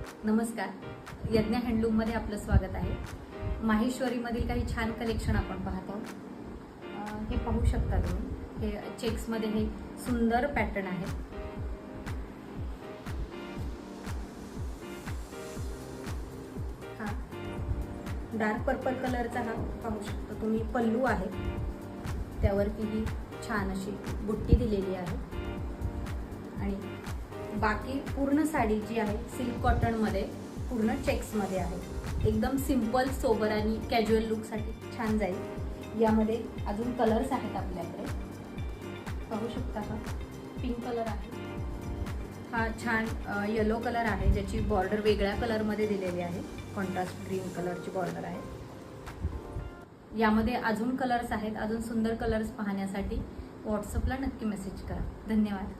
नमस्कार, यज्ञ हँडलूममध्ये आपलं स्वागत आहे। माहेश्वरीमधील काही छान कलेक्शन आपण पाहत आहोत। हे पाहू शकता तुम्ही, हे चेक्समध्ये हे सुंदर पॅटर्न आहे। हा डार्क पर्पल कलरचा हा पाहू शकता तुम्ही पल्लू आहे, त्यावरती ही छान अशी बुट्टी दिलेली आहे आणि बाकी पूर्ण साडी जी आहे सिल्क कॉटन मध्ये पूर्ण चेक्स मध्ये आहे। एकदम सिंपल सोबर आणि कॅज्युअल लुक साठी छान जाईल। यामध्ये अजून कलर्स आहेत आपल्याकडे, पाहू शकता। हा पिंक कलर आहे, हा छान येलो कलर आहे ज्याची बॉर्डर वेगळ्या कलर मध्ये दिलेली आहे, कॉन्ट्रास्ट ग्रीन कलरची बॉर्डर आहे। यामध्ये अजून कलर्स आहेत। अजून सुंदर कलर्स पाहण्यासाठी व्हॉट्सअपला नक्की मेसेज करा। धन्यवाद।